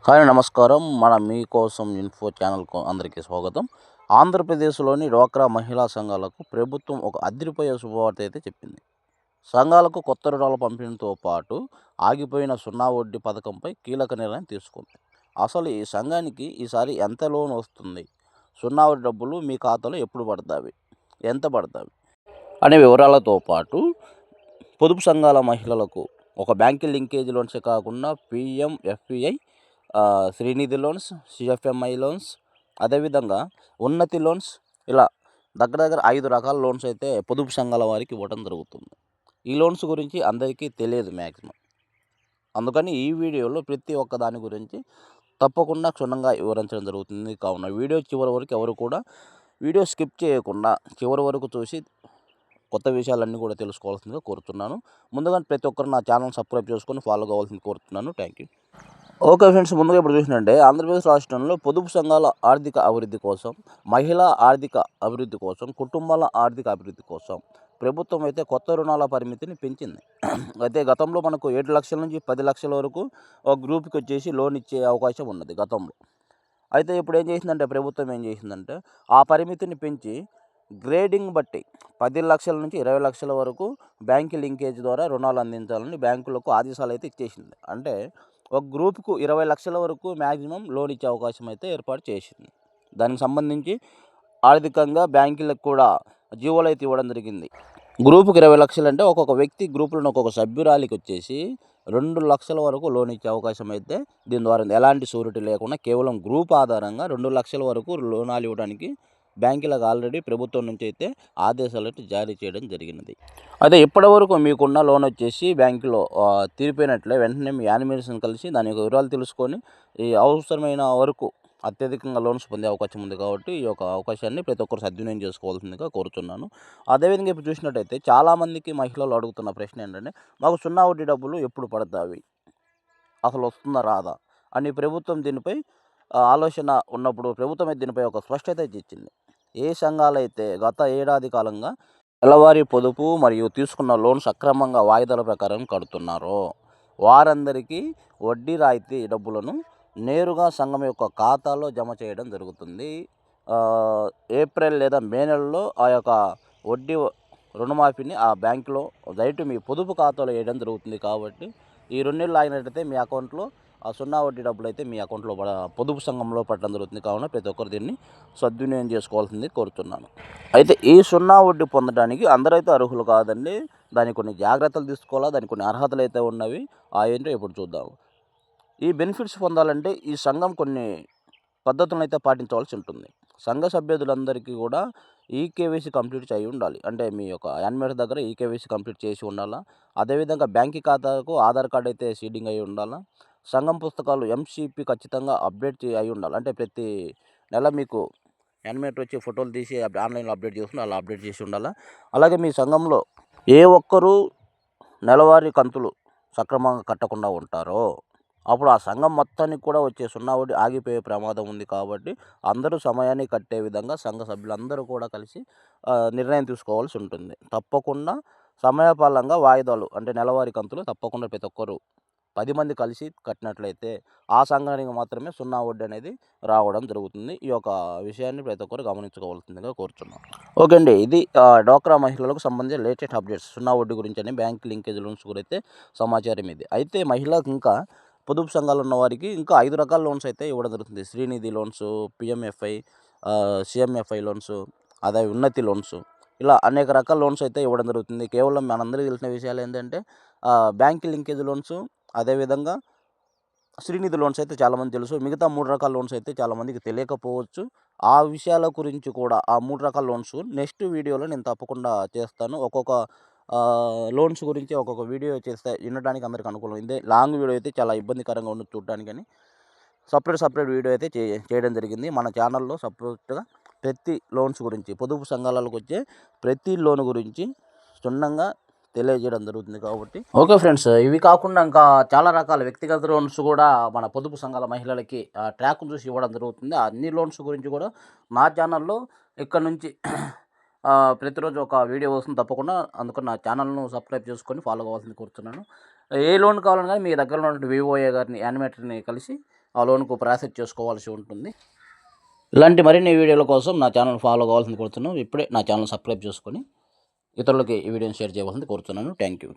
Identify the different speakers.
Speaker 1: Hi నమస్కారం. మన మీకోసం ఇన్ఫో ఛానల్‌కు అందరికీ స్వాగతం. ఆంధ్రప్రదేశ్‌లోని డ్వాక్రా మహిళా సంఘాలకు ప్రభుత్వం ఒక అదిరిపోయే శుభవార్త అయితే చెప్పింది. సంఘాలకు కొత్త రుణాల పంపిణీతో పాటు ఆగిపోయిన సున్నా వడ్డీ పథకంపై కీలక నిర్ణయం తీసుకుంది. అసలు ఈ సంఘానికి ఈసారి ఎంత లోన్ వస్తుంది? సున్నా వడ్డీ డబ్బులు మీ ఖాతాలో ఎప్పుడు పడతాయి? ఎంత పడతాయి? అనే వివరాలతో పాటు పొదుపు సంఘాల మహిళలకు ఒక బ్యాంకు లింకేజ్ లోన్సే కాకుండా పీఎంఎఫ్పిఐ, శ్రీనిధి లోన్స్, సిఎఫ్ఎంఐ లోన్స్, అదేవిధంగా ఉన్నతి లోన్స్, ఇలా దగ్గర దగ్గర 5 రకాల లోన్స్ అయితే పొదుపు సంఘాల వారికి ఇవ్వడం జరుగుతుంది. ఈ లోన్స్ గురించి అందరికీ తెలియదు మ్యాక్సిమం. అందుకని ఈ వీడియోలో ప్రతి ఒక్క దాని గురించి తప్పకుండా క్షుణ్ణంగా వివరించడం జరుగుతుంది. కావున వీడియో చివరి వరకు ఎవరు కూడా వీడియో స్కిప్ చేయకుండా చివరి వరకు చూసి కొత్త విషయాలన్నీ కూడా తెలుసుకోవాల్సిందిగా కోరుతున్నాను. ముందుగా ప్రతి ఒక్కరు నా ఛానల్ సబ్స్క్రైబ్ చేసుకొని ఫాలో కావాల్సింది కోరుతున్నాను. Thank you. ఓకే ఫ్రెండ్స్, ముందుగా ఇప్పుడు చూసినట్టే ఆంధ్రప్రదేశ్ రాష్ట్రంలో పొదుపు సంఘాల ఆర్థిక అభివృద్ధి కోసం, మహిళా ఆర్థిక అభివృద్ధి కోసం, కుటుంబాల ఆర్థిక అభివృద్ధి కోసం ప్రభుత్వం అయితే కొత్త రుణాల పరిమితిని పెంచింది. అయితే గతంలో మనకు 7 లక్షల నుంచి 10 లక్షల వరకు ఒక గ్రూప్కి వచ్చేసి లోన్ ఇచ్చే అవకాశం ఉన్నది గతంలో. అయితే ఇప్పుడు ప్రభుత్వం ఏం చేసిందంటే ఆ పరిమితిని పెంచి గ్రేడింగ్ బట్టి 10 లక్షల నుంచి 20 లక్షల వరకు బ్యాంకు లింకేజ్ ద్వారా రుణాలు అందించాలని బ్యాంకులకు ఆదేశాలు అయితే ఇచ్చేసింది. అంటే ఒక గ్రూప్కు 20 లక్షల వరకు మ్యాక్సిమం లోన్ ఇచ్చే అవకాశం అయితే ఏర్పాటు చేసింది. దానికి సంబంధించి ఆర్థికంగా బ్యాంకులకు కూడా జీవోలు అయితే ఇవ్వడం జరిగింది. గ్రూపుకి 20 లక్షలు అంటే ఒక్కొక్క వ్యక్తి గ్రూపులను ఒక్కొక్క సభ్యురాలికి వచ్చేసి 2 లక్షల వరకు లోన్ ఇచ్చే అవకాశం అయితే దీని ద్వారా ఎలాంటి షూరిటీ లేకుండా కేవలం గ్రూప్ ఆధారంగా 2 లక్షల వరకు రుణాలు ఇవ్వడానికి బ్యాంకులకు ఆల్రెడీ ప్రభుత్వం నుంచి అయితే ఆదేశాలు అయితే జారీ చేయడం జరిగినది. అదే ఇప్పటివరకు మీకున్న లోన్ వచ్చేసి బ్యాంకులో తీరిపోయినట్లే వెంటనే మీ యానిమేషన్ కలిసి దాని యొక్క వివరాలు తెలుసుకొని ఈ అవసరమైన వరకు అత్యధికంగా లోన్స్ పొందే అవకాశం ఉంది. కాబట్టి ఈ యొక్క అవకాశాన్ని ప్రతి ఒక్కరు సద్వినియోగం చేసుకోవాల్సిందిగా కోరుతున్నాను. అదేవిధంగా ఇప్పుడు చూసినట్టయితే చాలామందికి మహిళలు అడుగుతున్న ప్రశ్న ఏంటంటే, మాకు సున్నా వడ్డీ డబ్బులు ఎప్పుడు పడతాయి, అసలు వస్తుందా రాదా అని ప్రభుత్వం దీనిపై ఆలోచన ఉన్నప్పుడు ప్రభుత్వం అయితే దీనిపై ఒక స్పష్టత ఇచ్చింది. ఏ సంఘాలైతే గత ఏడాది కాలంగా నెలవారీ పొదుపు మరియు తీసుకున్న లోన్ సక్రమంగా వాయిదాల ప్రకారం కడుతున్నారో వారందరికీ వడ్డీ రాయితీ డబ్బులను నేరుగా సంఘం యొక్క ఖాతాలో జమ చేయడం జరుగుతుంది. ఏప్రిల్ లేదా మే నెలలో ఆ యొక్క వడ్డీ రుణమాఫీని ఆ బ్యాంకులో డైరెక్ట్ మీ పొదుపు ఖాతాలో వేయడం జరుగుతుంది. కాబట్టి ఈ 2 నెలలు ఆగినట్టయితే మీ అకౌంట్లో ఆ సున్నా వడ్డీ డబ్బులు అయితే మీ అకౌంట్లో పొదుపు సంఘంలో పడడం జరుగుతుంది. కావున ప్రతి ఒక్కరు దీన్ని సద్వినియోగం చేసుకోవాల్సింది కోరుతున్నాను. అయితే ఈ సున్నా వడ్డీ పొందడానికి అందరైతే అర్హులు కాదండి. దానికి కొన్ని జాగ్రత్తలు తీసుకోవాలా, దానికి కొన్ని అర్హతలు అయితే ఉన్నవి. ఏంటో ఇప్పుడు చూద్దాం. ఈ బెనిఫిట్స్ పొందాలంటే ఈ సంఘం కొన్ని పద్ధతులను అయితే పాటించవలసి ఉంటుంది. సంఘ సభ్యులందరికీ కూడా ఈకేవైసీ కంప్లీట్ అయి ఉండాలి. అంటే మీ యొక్క యాన్మేట్ దగ్గర ఈకేవైసీ కంప్లీట్ చేసి ఉండాలా. అదేవిధంగా బ్యాంక్ ఖాతాకు ఆధార్ కార్డ్ అయితే సీడింగ్ అయి ఉండాలా. సంఘం పుస్తకాలు ఎంసీపీ ఖచ్చితంగా అప్డేట్ అయి ఉండాలి. అంటే ప్రతి నెల మీకు యాన్మేట్ వచ్చి ఫోటోలు తీసి ఆన్లైన్లో అప్డేట్ చేసుకుని అలా అప్డేట్ చేసి ఉండాలా. అలాగే మీ సంఘంలో ఏ ఒక్కరూ నెలవారీ కంతులు సక్రమంగా కట్టకుండా ఉంటారో అప్పుడు ఆ సంఘం మొత్తానికి కూడా వచ్చే సున్నా వడ్డీ ఆగిపోయే ప్రమాదం ఉంది. కాబట్టి అందరూ సమయాన్ని కట్టే విధంగా సంఘ సభ్యులందరూ కూడా కలిసి నిర్ణయం తీసుకోవాల్సి ఉంటుంది. తప్పకుండా సమయపాలనగా వాయిదాలు అంటే నెలవారీ కంతులు తప్పకుండా ప్రతి ఒక్కరు 10 మంది కలిసి కట్టినట్లయితే ఆ సంఘానికి మాత్రమే సున్నా వడ్డీ అనేది రావడం జరుగుతుంది. ఈ యొక్క విషయాన్ని ప్రతి ఒక్కరు గమనించుకోవాల్సిందిగా కోరుతున్నాను. ఓకే అండి, ఇది డ్వాక్రా మహిళలకు సంబంధించిన లేటెస్ట్ అప్డేట్స్ సున్నా వడ్డీ గురించి అని బ్యాంక్ లింకేజ్ లోన్స్ గురైతే సమాచారం ఇది. అయితే మహిళలకు ఇంకా పొదుపు సంఘాలు ఉన్న వారికి ఇంకా 5 రకాల లోన్స్ అయితే ఇవ్వడం జరుగుతుంది. శ్రీనిధి లోన్స్, పిఎంఎఫ్ఐ, సిఎంఎఫ్ఐ లోన్స్, అదే ఉన్నతి లోన్స్, ఇలా అనేక రకాల లోన్స్ అయితే ఇవ్వడం జరుగుతుంది. కేవలం మనందరికీ తెలిసిన విషయాలు ఏంటంటే బ్యాంక్ లింకేజ్ లోన్స్, అదేవిధంగా శ్రీనిధి లోన్స్ అయితే చాలామంది తెలుసు. మిగతా 3 రకాల లోన్స్ అయితే చాలామందికి తెలియకపోవచ్చు. ఆ విషయాల గురించి కూడా ఆ 3 రకాల లోన్స్ నెక్స్ట్ వీడియోలో నేను తప్పకుండా చేస్తాను. ఒక్కొక్క లోన్స్ గురించి ఒక్కొక్క వీడియో చేస్తే వినడానికి అందరికి అనుకూలం. ఇదే లాంగ్ వీడియో అయితే చాలా ఇబ్బందికరంగా ఉంది చూడడానికని సపరేట్ వీడియో అయితే చేయడం జరిగింది. మన ఛానల్లో సపరేట్గా ప్రతి లోన్స్ గురించి పొదుపు సంఘాలకు వచ్చే ప్రతి లోన్ గురించి క్షుణ్ణంగా తెలియజేయడం జరుగుతుంది. కాబట్టి ఓకే ఫ్రెండ్స్, ఇవి కాకుండా ఇంకా చాలా రకాల వ్యక్తిగత లోన్స్ కూడా మన పొదుపు సంఘాల మహిళలకి ట్రాక్ చూసి ఇవ్వడం జరుగుతుంది. అన్ని లోన్స్ గురించి కూడా నా ఛానల్లో ఇక్కడ నుంచి ప్రతిరోజు ఒక వీడియో వస్తుంది తప్పకుండా. అందుకని నా ఛానల్ను సబ్స్క్రైబ్ చేసుకొని ఫాలో కావాల్సింది కోరుతున్నాను. ఏ లోన్ కావాలని కానీ మీ దగ్గర ఉన్నటువంటి వివోఏ గారిని యానిమేటర్ని కలిసి ఆ లోన్కు ప్రాసెస్ చేసుకోవాల్సి ఉంటుంది. ఇలాంటి మరిన్ని వీడియోల కోసం నా ఛానల్ ఫాలో కావాల్సింది కోరుతున్నాను. ఇప్పుడే నా ఛానల్ సబ్స్క్రైబ్ చేసుకొని ఇతరులకి ఈ వీడియోని షేర్ చేయవలసింది కోరుతున్నాను. Thank you.